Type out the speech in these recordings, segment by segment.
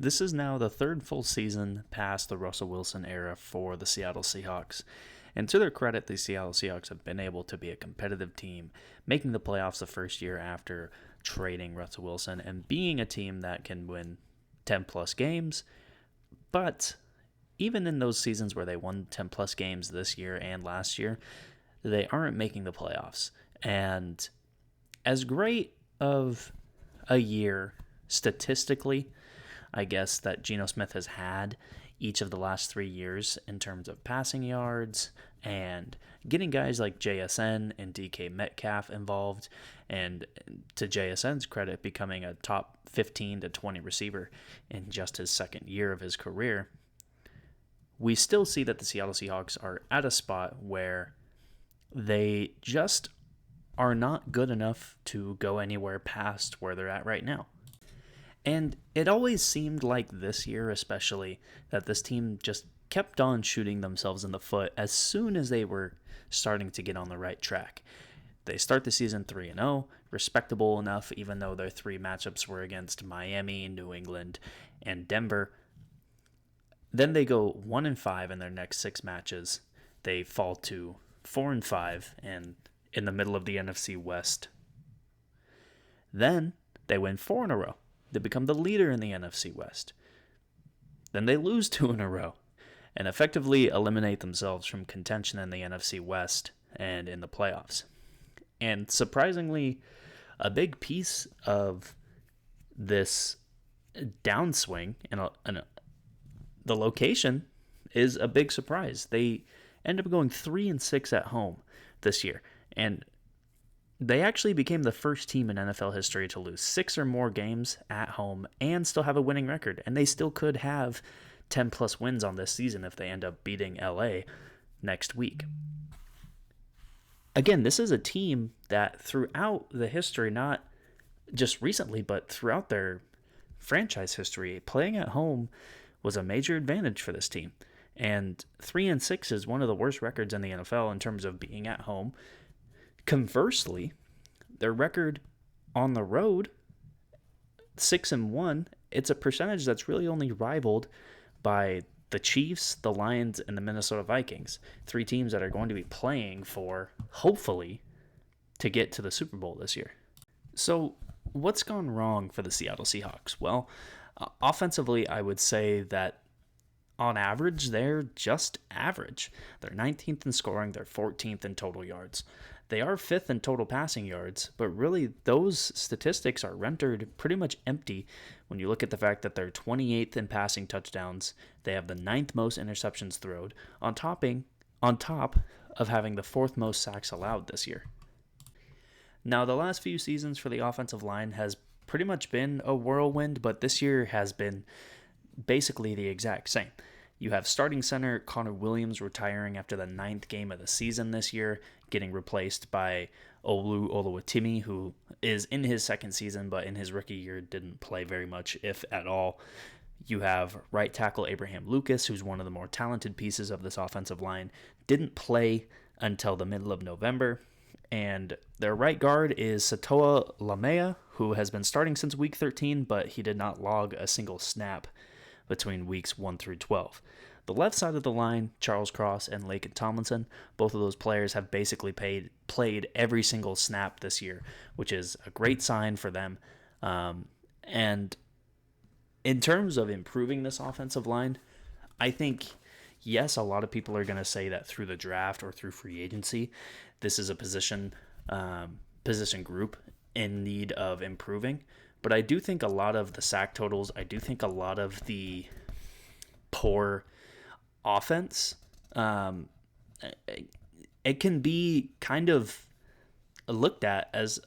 This is now the third full season past the Russell Wilson era for the Seattle Seahawks. And to their credit, the Seattle Seahawks have been able to be a competitive team, making the playoffs the first year after trading Russell Wilson and being a team that can win 10 plus games. But even in those seasons where they won 10 plus games this year and last year, they aren't making the playoffs. And as great of a year statistically, I guess, that Geno Smith has had each of the last 3 years in terms of passing yards and getting guys like JSN and DK Metcalf involved, and to JSN's credit, becoming a top 15 to 20 receiver in just his second year of his career. We still see that the Seattle Seahawks are at a spot where they just are not good enough to go anywhere past where they're at right now. And it always seemed like this year especially that this team just kept on shooting themselves in the foot as soon as they were starting to get on the right track. They start the season 3-0, respectable enough, even though their 3 matchups were against Miami, New England, and Denver. Then they go 1-5 in their next 6 matches. They fall to 4-5 and in the middle of the NFC West. Then they win 4 in a row. They become the leader in the NFC West. Then they lose 2 in a row and effectively eliminate themselves from contention in the NFC West and in the playoffs. And surprisingly, a big piece of this downswing and the location is a big surprise. They end up going 3-6 at home this year, and they actually became the first team in NFL history to lose 6 or more games at home and still have a winning record. And they still could have 10 plus wins on this season if they end up beating LA next week. Again, this is a team that throughout the history, not just recently, but throughout their franchise history, playing at home was a major advantage for this team. And 3-6 is one of the worst records in the NFL in terms of being at home. Conversely, their record on the road, 6-1, it's a percentage that's really only rivaled by the Chiefs, the Lions, and the Minnesota Vikings. 3 teams that are going to be playing for, hopefully, to get to the Super Bowl this year. So, what's gone wrong for the Seattle Seahawks? Well, offensively, I would say that on average, they're just average. They're 19th in scoring, they're 14th in total yards. They are 5th in total passing yards, but really those statistics are rendered pretty much empty when you look at the fact that they're 28th in passing touchdowns. They have the 9th most interceptions thrown, on top of having the 4th most sacks allowed this year. Now, the last few seasons for the offensive line has pretty much been a whirlwind, but this year has been basically the exact same. You have starting center Connor Williams retiring after the 9th game of the season this year, getting replaced by Olu Oluwatimi, who is in his second season, but in his rookie year didn't play very much, if at all. You have right tackle Abraham Lucas, who's one of the more talented pieces of this offensive line, didn't play until the middle of November. And their right guard is Satoa Lamea, who has been starting since week 13, but he did not log a single snap between weeks 1 through 12. The left side of the line, Charles Cross and Laken Tomlinson, both of those players have basically played every single snap this year, which is a great sign for them. And in terms of improving this offensive line, I think, yes, a lot of people are going to say that through the draft or through free agency, this is a position group in need of improving. But I do think a lot of the sack totals, I do think a lot of the poor offense, it can be kind of looked at as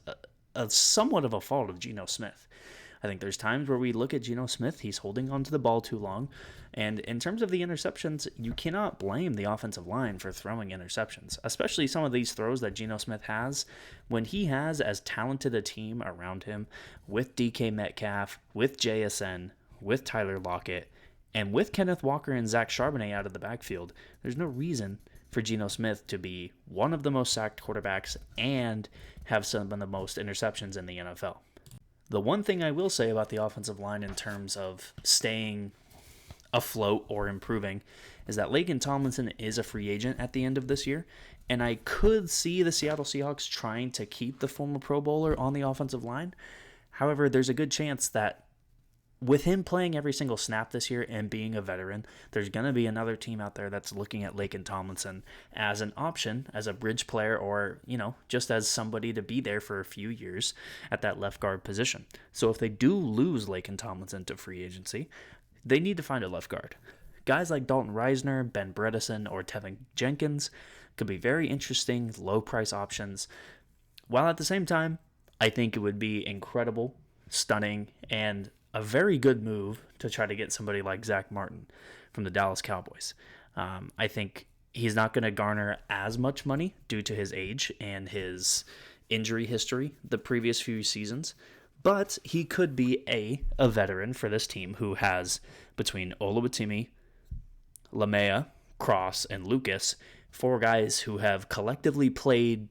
a somewhat of a fault of Geno Smith. I think there's times where we look at Geno Smith, he's holding onto the ball too long. And in terms of the interceptions, you cannot blame the offensive line for throwing interceptions, especially some of these throws that Geno Smith has when he has as talented a team around him with DK Metcalf, with JSN, with Tyler Lockett, and with Kenneth Walker and Zach Charbonnet out of the backfield. There's no reason for Geno Smith to be one of the most sacked quarterbacks and have some of the most interceptions in the NFL. The one thing I will say about the offensive line in terms of staying afloat or improving is that Laken Tomlinson is a free agent at the end of this year, and I could see the Seattle Seahawks trying to keep the former Pro Bowler on the offensive line. However, there's a good chance that with him playing every single snap this year and being a veteran, there's going to be another team out there that's looking at Laken Tomlinson as an option, as a bridge player, or, just as somebody to be there for a few years at that left guard position. So if they do lose Laken Tomlinson to free agency, they need to find a left guard. Guys like Dalton Reisner, Ben Bredesen, or Tevin Jenkins could be very interesting, low-price options, while at the same time, I think it would be incredible, stunning, and a very good move to try to get somebody like Zach Martin from the Dallas Cowboys. I think he's not going to garner as much money due to his age and his injury history the previous few seasons, but he could be a veteran for this team who has, between Oluwatimi, Lamea, Cross, and Lucas, 4 guys who have collectively played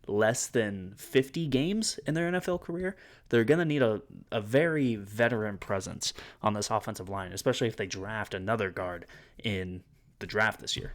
less than 50 games in their NFL career. They're going to need a very veteran presence on this offensive line, especially if they draft another guard in the draft this year.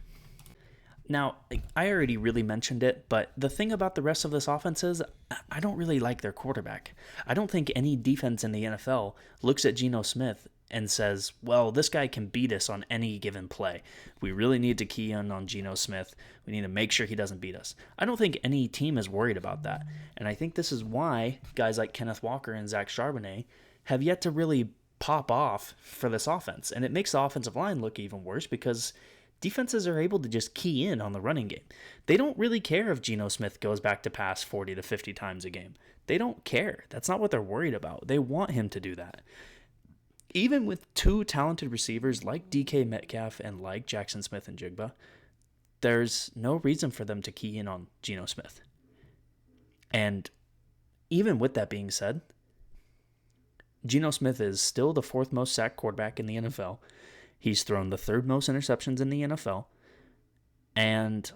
Now, I already really mentioned it, but the thing about the rest of this offense is I don't really like their quarterback. I don't think any defense in the NFL looks at Geno Smith and says, well, this guy can beat us on any given play. We really need to key in on Geno Smith. We need to make sure he doesn't beat us. I don't think any team is worried about that. And I think this is why guys like Kenneth Walker and Zach Charbonnet have yet to really pop off for this offense. And it makes the offensive line look even worse because defenses are able to just key in on the running game. They don't really care if Geno Smith goes back to pass 40 to 50 times a game. They don't care. That's not what they're worried about. They want him to do that. Even with 2 talented receivers like DK Metcalf and like Jackson Smith and Jigba, there's no reason for them to key in on Geno Smith. And even with that being said, Geno Smith is still the 4th most sacked quarterback in the NFL. He's thrown the 3rd most interceptions in the NFL. And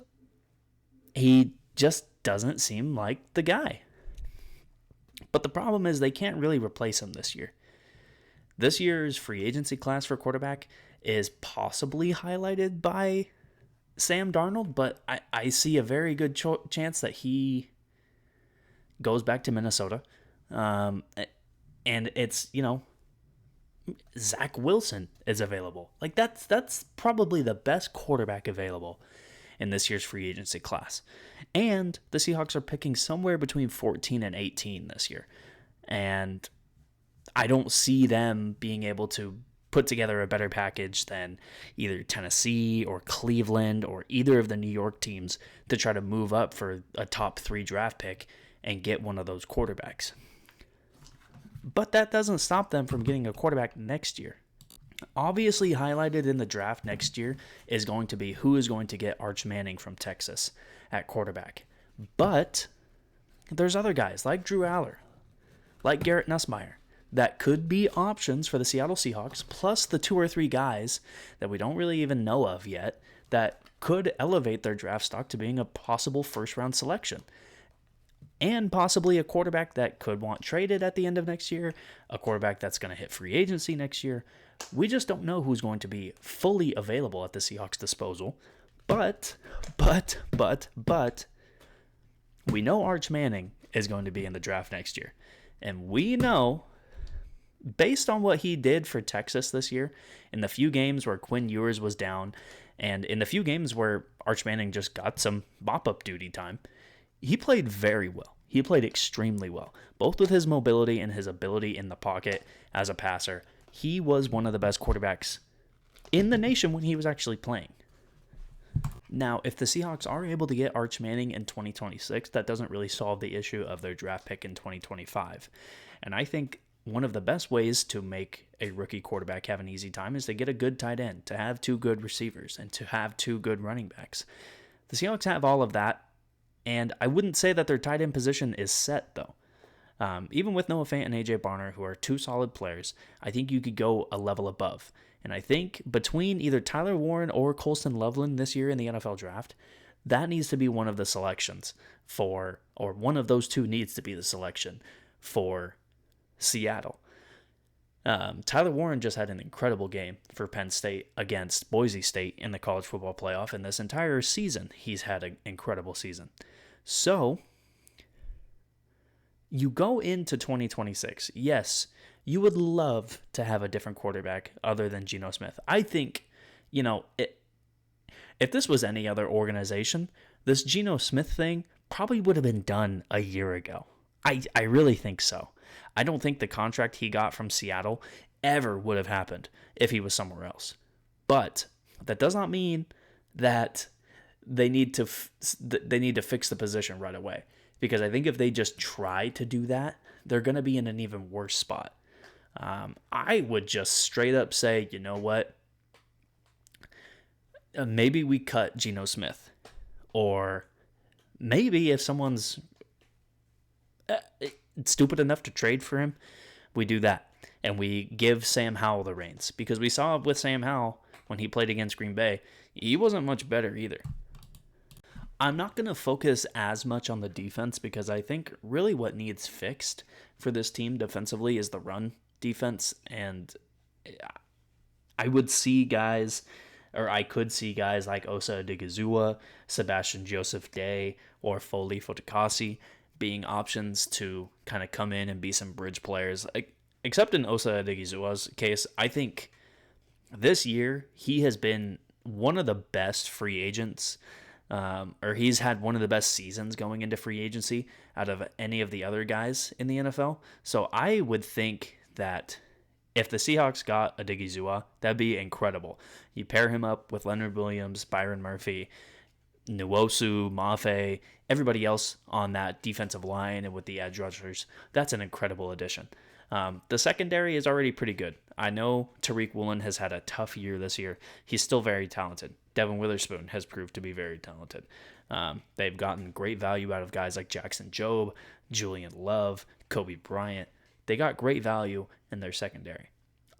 he just doesn't seem like the guy. But the problem is they can't really replace him this year. This year's free agency class for quarterback is possibly highlighted by Sam Darnold, but I see a very good chance that he goes back to Minnesota. And it's, Zach Wilson is available. Like that's probably the best quarterback available in this year's free agency class. And the Seahawks are picking somewhere between 14 and 18 this year. And I don't see them being able to put together a better package than either Tennessee or Cleveland or either of the New York teams to try to move up for a top 3 draft pick and get one of those quarterbacks. But that doesn't stop them from getting a quarterback next year. Obviously highlighted in the draft next year is going to be who is going to get Arch Manning from Texas at quarterback. But there's other guys like Drew Aller, like Garrett Nussmeier, that could be options for the Seattle Seahawks, plus the 2 or 3 guys that we don't really even know of yet that could elevate their draft stock to being a possible first-round selection. And possibly a quarterback that could want traded at the end of next year, a quarterback that's going to hit free agency next year. We just don't know who's going to be fully available at the Seahawks' disposal. But, we know Arch Manning is going to be in the draft next year. And we know, based on what he did for Texas this year, in the few games where Quinn Ewers was down, and in the few games where Arch Manning just got some mop-up duty time, he played very well. He played extremely well, both with his mobility and his ability in the pocket as a passer. He was one of the best quarterbacks in the nation when he was actually playing. Now, if the Seahawks are able to get Arch Manning in 2026, that doesn't really solve the issue of their draft pick in 2025. And I think one of the best ways to make a rookie quarterback have an easy time is to get a good tight end, to have 2 good receivers, and to have 2 good running backs. The Seahawks have all of that. And I wouldn't say that their tight end position is set, though. Even with Noah Fant and A.J. Barner, who are 2 solid players, I think you could go a level above. And I think between either Tyler Warren or Colston Loveland this year in the NFL draft, that needs to be one of the selections for, or one of those 2 needs to be the selection for Seattle. Tyler Warren just had an incredible game for Penn State against Boise State in the college football playoff, and this entire season, he's had an incredible season. So, you go into 2026. Yes, you would love to have a different quarterback other than Geno Smith. I think, if this was any other organization, this Geno Smith thing probably would have been done a year ago. I really think so. I don't think the contract he got from Seattle ever would have happened if he was somewhere else. But that does not mean that they need to fix the position right away. Because I think if they just try to do that, they're going to be in an even worse spot. I would just straight up say, you know what? Maybe we cut Geno Smith. Or maybe if someone's stupid enough to trade for him, we do that. And we give Sam Howell the reins. Because we saw with Sam Howell, when he played against Green Bay, he wasn't much better either. I'm not going to focus as much on the defense because I think really what needs fixed for this team defensively is the run defense. And I could see guys like Osa Odigizua, Sebastian Joseph Day, or Foley Fotakasi being options to kind of come in and be some bridge players. Except in Osa Odighizua's case, I think this year he has been one of the best free agents, or he's had one of the best seasons going into free agency out of any of the other guys in the NFL. So I would think that if the Seahawks got Odighizuwa, that'd be incredible. You pair him up with Leonard Williams, Byron Murphy, Nwosu, Mafe, everybody else on that defensive line and with the edge rushers. That's an incredible addition. The secondary is already pretty good. I know Tariq Woolen has had a tough year this year. He's still very talented. Devin Witherspoon has proved to be very talented. They've gotten great value out of guys like Jackson Jobe, Julian Love, Kobe Bryant. They got great value in their secondary.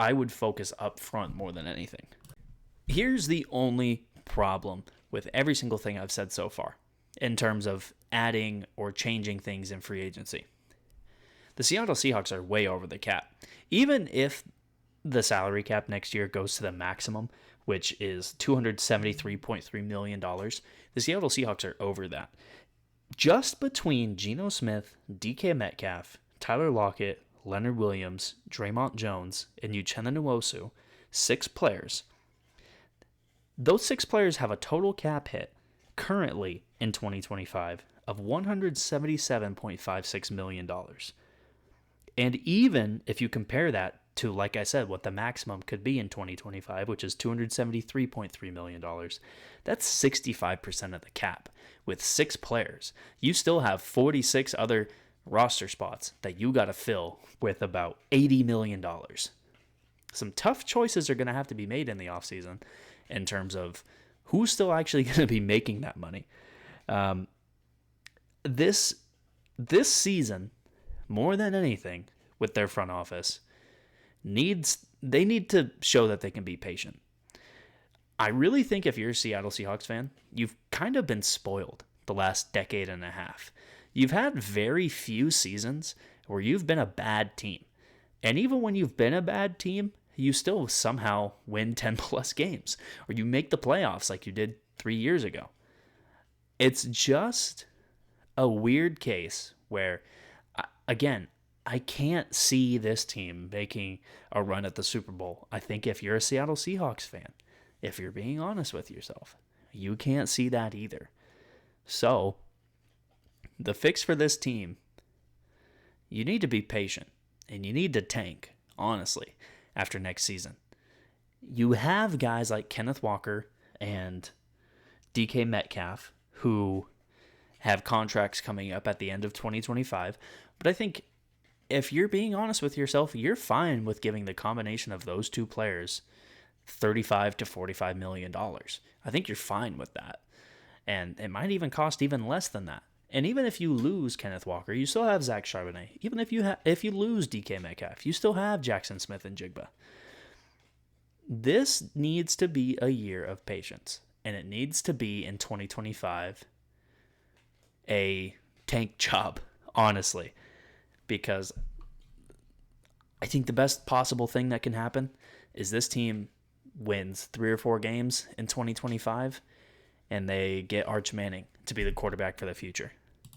I would focus up front more than anything. Here's the only problem with every single thing I've said so far in terms of adding or changing things in free agency. The Seattle Seahawks are way over the cap. Even if the salary cap next year goes to the maximum, which is $273.3 million, the Seattle Seahawks are over that. Just between Geno Smith, DK Metcalf, Tyler Lockett, Leonard Williams, Draymond Jones, and Uchenna Nwosu, 6 players. Those 6 players have a total cap hit currently in 2025 of $177.56 million. And even if you compare that to, like I said, what the maximum could be in 2025, which is $273.3 million, that's 65% of the cap. With 6 players, you still have 46 other roster spots that you got to fill with about $80 million. Some tough choices are going to have to be made in the offseason in terms of who's still actually going to be making that money. This season, more than anything, with their front office, they need to show that they can be patient. I really think if you're a Seattle Seahawks fan, you've kind of been spoiled the last decade and a half. You've had very few seasons where you've been a bad team. And even when you've been a bad team, you still somehow win 10-plus games. Or you make the playoffs like you did 3 years ago. It's just a weird case where, again, I can't see this team making a run at the Super Bowl. I think if you're a Seattle Seahawks fan, if you're being honest with yourself, you can't see that either. So, the fix for this team, you need to be patient, and you need to tank, honestly, after next season. You have guys like Kenneth Walker and DK Metcalf who have contracts coming up at the end of 2025, but I think if you're being honest with yourself, you're fine with giving the combination of those 2 players $35 to $45 million. I think you're fine with that. And it might even cost even less than that. And even if you lose Kenneth Walker, you still have Zach Charbonnet. Even if you lose DK Metcalf, you still have Jackson Smith and Jigba. This needs to be a year of patience. And it needs to be in 2025 a tank job, honestly. Because I think the best possible thing that can happen is this team wins 3 or 4 games in 2025 and they get Arch Manning to be the quarterback for the future.